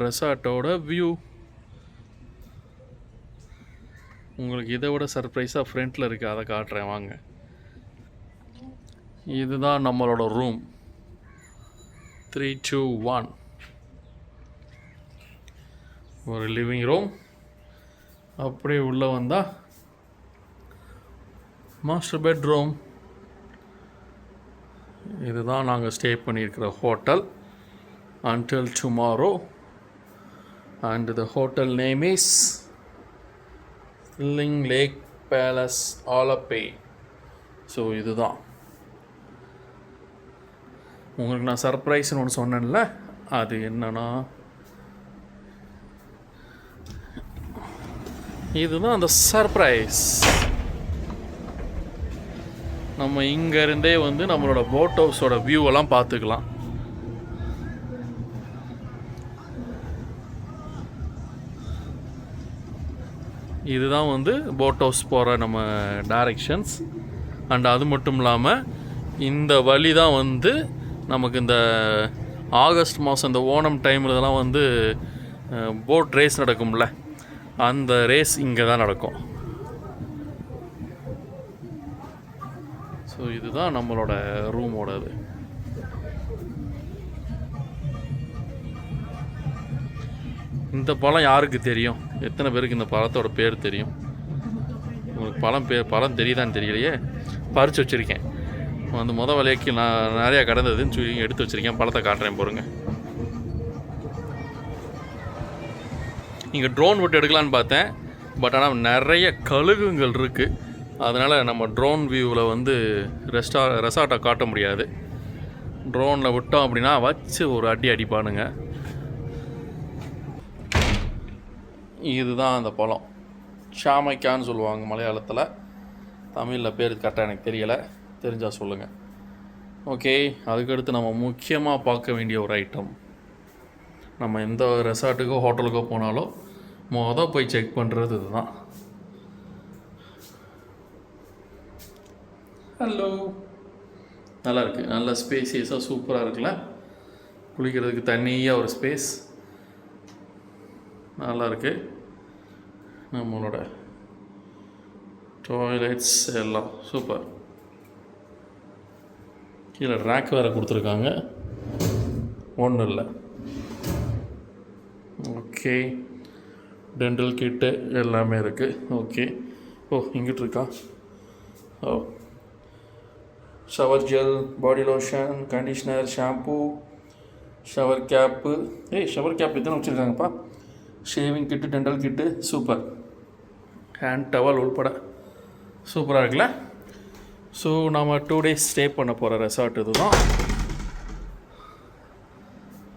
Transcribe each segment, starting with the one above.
ரெசார்ட்டோட view. உங்களுக்கு இதை விட சர்ப்ரைஸாக ஃப்ரண்ட்டில் இருக்குது, அதை காட்டுறேன் வாங்க. இதுதான் நம்மளோட ரூம். 3, 2, 1. ஒரு லிவிங் ரூம். அப்படியே உள்ளே வந்தால் மாஸ்டர் பெட்ரூம். இதுதான் நாங்கள் ஸ்டே பண்ணியிருக்கிற hotel until tomorrow, and the hotel name is Thrilling Lake Palace Alappuzha. So இதுதான் உங்களுக்கு நான் சர்ப்ரைஸ்னு ஒன்று சொன்னேன்ல, அது என்னன்னா இதுதான் அந்த சர்ப்ரைஸ். நம்ம இங்கேருந்தே வந்து நம்மளோட போட் ஹவுஸோட வியூவெல்லாம் பார்த்துக்கலாம். இதுதான் வந்து போட் ஹவுஸ் போகிற நம்ம டைரெக்ஷன்ஸ். அண்ட் அது மட்டும் இல்லாமல் இந்த வழி தான் வந்து நமக்கு இந்த ஆகஸ்ட் மாதம் இந்த ஓணம் டைமில் இதெல்லாம் வந்து போட் ரேஸ் நடக்கும்ல, அந்த ரேஸ் இங்கே தான் நடக்கும். ஸோ இதுதான் நம்மளோட ரூமோடது. இந்த பழம் யாருக்கு தெரியும்? எத்தனை பேருக்கு இந்த பழத்தோட பேர் தெரியும்? உங்களுக்கு பழம் தெரியுதான்னு தெரியலையே. பறித்து வச்சுருக்கேன். அந்த வேலைக்கு நான் நிறையா கடந்ததுன்னு சொல்லி எடுத்து வச்சுருக்கேன். பழத்தை காட்டுறேன் பாருங்க. இங்கே ட்ரோன் விட்டு எடுக்கலான்னு பார்த்தேன், பட் ஆனால் நிறைய கழுகுங்கள் இருக்குது. அதனால் நம்ம ட்ரோன் வியூவில் வந்து ரெசார்ட்டை காட்ட முடியாது. ட்ரோனில் விட்டோம் அப்படின்னா வச்சு ஒரு அடிப்பானுங்க. இதுதான் அந்த பழம். ஷாமைக்கான்னு சொல்லுவாங்க மலையாளத்தில். தமிழில் பேர் கரெக்டாக எனக்கு தெரியலை, தெரிஞ்சால் சொல்லுங்கள். ஓகே, அதுக்கடுத்து நம்ம முக்கியமாக பார்க்க வேண்டிய ஒரு ஐட்டம். நம்ம எந்த ரெசார்ட்டுக்கோ ஹோட்டலுக்கோ போனாலும் போய் செக் பண்ணுறது இதுதான். ஹலோ, நல்லாயிருக்கு. நல்ல ஸ்பேசியஸாக சூப்பராக இருக்குல்ல. குளிக்கிறதுக்கு தனியாக ஒரு ஸ்பேஸ் நல்லாயிருக்கு. நம்மளோட டாய்லெட்ஸ் எல்லாம் சூப்பர். கீழே ரேக் வேறு கொடுத்துருக்காங்க, ஒன்றும் இல்லை. ஓகே, டென்டல் கிட்டு எல்லாமே இருக்குது. ஓகே, இங்கிட்டு இருக்கா? Shower gel, body lotion, conditioner, shampoo, shower cap. Shower cap இத்தனை வச்சுருக்காங்கப்பா. Shaving kit, dental kit, super. Hand towel உள்பட சூப்பராக இருக்குல்ல. ஸோ நம்ம 2 days ஸ்டே பண்ண போகிற ரெசார்ட் இதுதான்.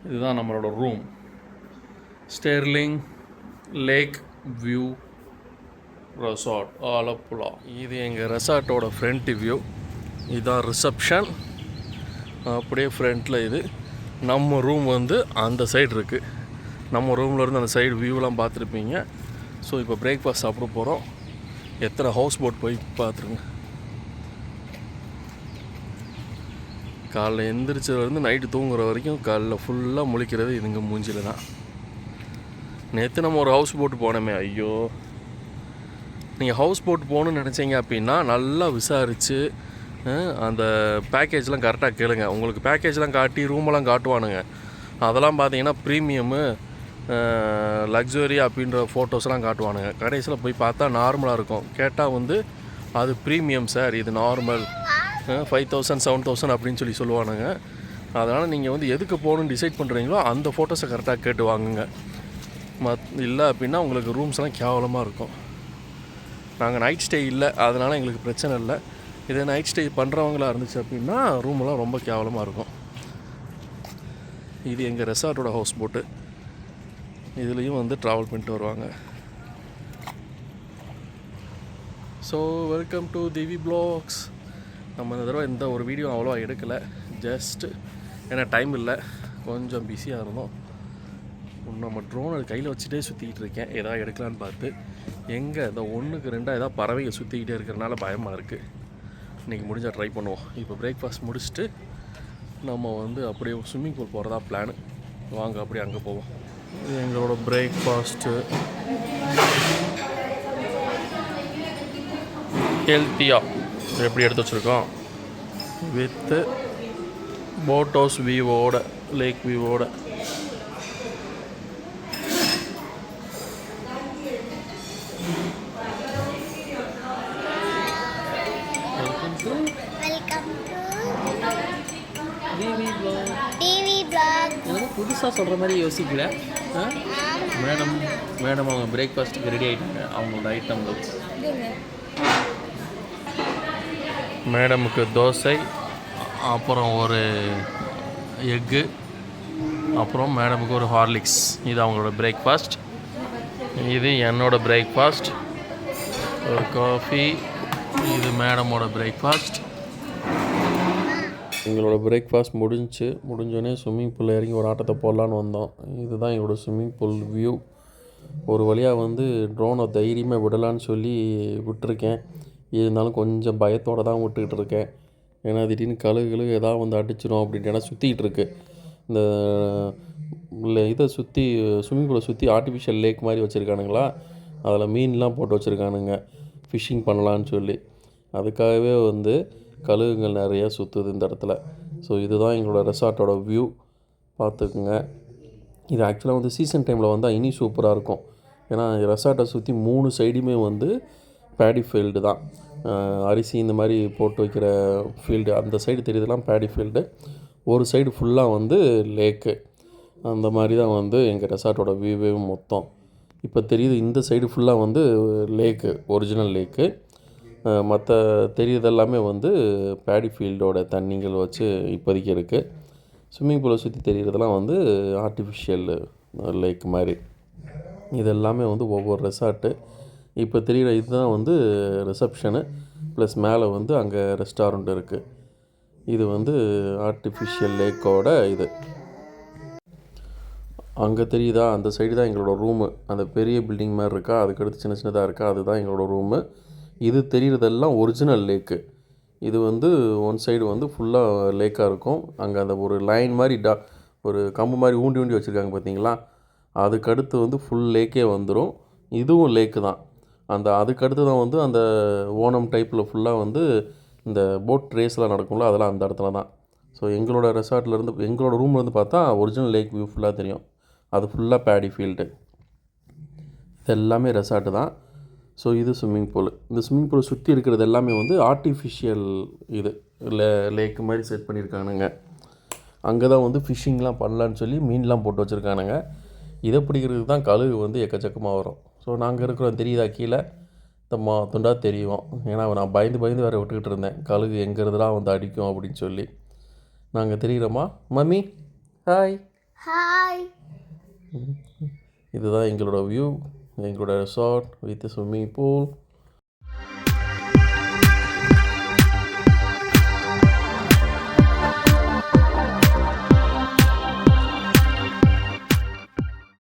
இதுதான் நம்மளோட room. Sterling lake view resort Alappuzha. இது எங்கள் ரெசார்ட்டோட ஃப்ரண்ட் வியூ. இதுதான் ரிசப்ஷன். அப்படியே ஃப்ரண்ட்டில் இது நம்ம ரூம் வந்து அந்த சைடு இருக்குது. நம்ம ரூமில் இருந்து அந்த சைடு வியூலாம் பார்த்துருப்பீங்க. ஸோ இப்போ பிரேக்ஃபாஸ்ட் சாப்பிட போகிறோம். எத்தனை ஹவுஸ் போட் போய் பார்த்துருங்க. காலைல எந்திரிச்சதுலேருந்து நைட்டு தூங்குற வரைக்கும் காலைல ஃபுல்லாக முழிக்கிறது இதுங்க மூஞ்சில் தான். நேற்று நம்ம ஒரு ஹவுஸ் போட்டு போனோமே, ஐயோ. நீங்கள் ஹவுஸ் போட் போகணுன்னு நினச்சிங்க அப்படின்னா நல்லா விசாரித்து அந்த பேக்கேஜ்லாம் கரெக்டாக கேளுங்க. உங்களுக்கு பேக்கேஜ்லாம் காட்டி ரூமெல்லாம் காட்டுவானுங்க. அதெல்லாம் பார்த்தீங்கன்னா ப்ரீமியமு, லக்ஸுரி அப்படின்ற ஃபோட்டோஸ்லாம் காட்டுவானுங்க. கடைசியில் போய் பார்த்தா நார்மலாக இருக்கும். கேட்டால் வந்து அது ப்ரீமியம் சார், இது நார்மல், 5000 7000 அப்படின்னு சொல்லுவானுங்க. அதனால் நீங்கள் வந்து எதுக்கு போகணுன்னு டிசைட் பண்ணுறீங்களோ அந்த ஃபோட்டோஸை கரெக்டாக கேட்டு வாங்குங்க. இல்லை அப்படின்னா உங்களுக்கு ரூம்ஸ்லாம் கேவலமாக இருக்கும். நாங்கள் நைட் ஸ்டே இல்லை, அதனால் எங்களுக்கு பிரச்சனை இல்லை. இதே நைட் ஸ்டே பண்ணுறவங்களா இருந்துச்சு அப்படின்னா ரூமெல்லாம் ரொம்ப கேவலமாக இருக்கும். இது எங்கள் ரெசார்ட்டோட ஹவுஸ் போட்டு. இதுலேயும் வந்து ட்ராவல் பண்ணிட்டு வருவாங்க. So welcome to TV blogs. நம்ம இந்த தடவை இந்த ஒரு வீடியோ அவ்வளோவா எடுக்கலை, ஜஸ்ட்டு ஏன்னா டைம் இல்லை, கொஞ்சம் பிஸியாக இருந்தோம். நம்ம ட்ரோன் அது கையில் வச்சுட்டே சுற்றிக்கிட்டு இருக்கேன், எதாவது எடுக்கலான்னு பார்த்து. எங்கே இந்த 1க்கு 2 ஏதாவது பறவைகள் சுற்றிக்கிட்டே இருக்கிறனால பயமாக இருக்குது. இன்றைக்கி முடிஞ்சால் ட்ரை பண்ணுவோம். இப்போ பிரேக்ஃபாஸ்ட் முடிச்சுட்டு நம்ம வந்து அப்படியே ஸ்விம்மிங் பூல் போகிறதா பிளானு. வாங்க அப்படியே அங்கே போவோம். இது எங்களோட பிரேக்ஃபாஸ்ட்டு. ஹெல்த்தியாக எப்படி எடுத்து வச்சுருக்கோம் வித்து போட் ஹவுஸ் வியூவோட, லேக் வியூவோட. Welcome to TV blog. TV blog. எனக்கு புதுசாக சொல்கிற மாதிரி யோசிக்கல. மேடம் அவங்க பிரேக்ஃபாஸ்ட்டுக்கு ரெடி ஆகிட்டாங்க. அவங்களோட ஐட்டங்கள் மேடமுக்கு தோசை, அப்புறம் ஒரு எக்கு, அப்புறம் மேடமுக்கு ஒரு ஹார்லிக்ஸ். இது அவங்களோட பிரேக்ஃபாஸ்ட். இது என்னோடய பிரேக்ஃபாஸ்ட், ஒரு காஃபி. இது மேடமோட பிரேக்ஃபாஸ்ட். எங்களோட பிரேக்ஃபாஸ்ட் முடிஞ்சோடனே ஸ்விம்மிங் பூலில் இறங்கி ஒரு ஆட்டத்தை போடலான்னு வந்தோம். இதுதான் எங்களோட ஸ்விம்மிங் பூல் வியூ. ஒரு வழியாக வந்து ட்ரோனை தைரியமாக விடலான்னு சொல்லி விட்டுருக்கேன். இருந்தாலும் கொஞ்சம் பயத்தோடு தான் விட்டுக்கிட்டு இருக்கேன். ஏன்னா திடீர்னு கழுகு எதாவது வந்து அடிச்சிடும் அப்படின்ட்டு. ஏன்னா சுற்றிக்கிட்டு இருக்கு இந்த இதை சுற்றி, ஸ்விம்மிங் பூலை சுற்றி ஆர்டிஃபிஷியல் லேக் மாதிரி வச்சுருக்கானுங்களா, அதில் மீன்லாம் போட்டு வச்சுருக்கானுங்க ஃபிஷ்ஷிங் பண்ணலான்னு சொல்லி. அதுக்காகவே வந்து கழுகுங்கள் நிறையா சுற்றுது இந்த இடத்துல. ஸோ இதுதான் எங்களோட ரெசார்ட்டோட வியூ, பார்த்துக்குங்க. இது ஆக்சுவலாக வந்து சீசன் டைமில் வந்தால் இனி சூப்பராக இருக்கும். ஏன்னா ரெசார்ட்டை சுற்றி 3 சைடுமே வந்து பேடி ஃபீல்டு தான். அரிசி இந்த மாதிரி போட்டு வைக்கிற ஃபீல்டு, அந்த சைடு தெரியுதுலாம் பேடி ஃபீல்டு. ஒரு சைடு ஃபுல்லாக வந்து லேக்கு. அந்த மாதிரி தான் வந்து எங்கள் ரெசார்ட்டோட வியூவே மொத்தம். இப்போ தெரியுது இந்த சைடு ஃபுல்லாக வந்து லேக்கு, ஒரிஜினல் லேக்கு. மற்ற தெரியுதெல்லாமே வந்து பேடி ஃபீல்டோட தண்ணிகள் வச்சு இப்போதைக்கு இருக்குது. ஸ்விம்மிங் பூலை சுற்றி தெரிகிறதெல்லாம் வந்து ஆர்டிஃபிஷியல் லேக் மாதிரி. இது எல்லாமே வந்து ஒவ்வொரு ரெசார்ட்டு. இப்போ தெரிகிற இதுதான் வந்து ரிசப்ஷனு, ப்ளஸ் மேலே வந்து அங்கே ரெஸ்டாரண்ட் இருக்குது. இது வந்து ஆர்டிஃபிஷியல் லேக்கோட இது. அங்கே தெரியுதா, அந்த சைடு தான் எங்களோட ரூமு. அந்த பெரிய பில்டிங் மாதிரி இருக்கா, அதுக்கடுத்து சின்ன சின்னதாக இருக்கா, அதுதான் எங்களோட ரூமு. இது தெரிகிறதெல்லாம் ஒரிஜினல் லேக்கு. இது வந்து ஒன் சைடு வந்து ஃபுல்லாக லேக்காக இருக்கும். அங்கே அந்த ஒரு லைன் மாதிரி ஒரு கம்பு மாதிரி ஊண்டி ஊண்டி வச்சுருக்காங்க பார்த்தீங்களா, அதுக்கடுத்து வந்து ஃபுல் லேக்கே வந்துடும். இதுவும் லேக்கு தான். அதுக்கடுத்து தான் வந்து அந்த ஓணம் டைப்பில் ஃபுல்லாக வந்து இந்த போட் ரேஸ்லாம் நடக்கும்ல, அதெல்லாம் அந்த இடத்துல தான். ஸோ எங்களோட ரெசார்ட்லேருந்து, எங்களோட ரூம்லேருந்து பார்த்தா ஒரிஜினல் லேக் வியூ ஃபுல்லாக தெரியும். அது ஃபுல்லாக பேடி ஃபீல்டு. இது எல்லாமே ரெசார்ட்டு தான். ஸோ இது ஸ்விம்மிங் பூல். இந்த ஸ்விம்மிங் பூலை சுற்றி இருக்கிறது எல்லாமே வந்து ஆர்டிஃபிஷியல் இது லேக்கு மாதிரி செட் பண்ணியிருக்கானுங்க. அங்கே தான் வந்து ஃபிஷ்ஷிங்லாம் பண்ணலான்னு சொல்லி மீன்லாம் போட்டு வச்சுருக்கானுங்க. இதை பிடிக்கிறதுக்கு தான் கழுகு வந்து எக்கச்சக்கமாக வரும். ஸோ நாங்கள் இருக்கிறோம் தெரியுதா, கீழே துண்டாக தெரியும். ஏன்னா நான் பயந்து வேறு விட்டுக்கிட்டு இருந்தேன், கழுகு எங்கிறதுலாம் வந்து அடிக்கும் அப்படின்னு சொல்லி. நாங்கள் தெரிகிறோமா மம்மி? Hi hi. இதுதான் எங்களோட வியூ, எங்களோட ரெசார்ட் வித் ஸ்விம்மிங் பூல்.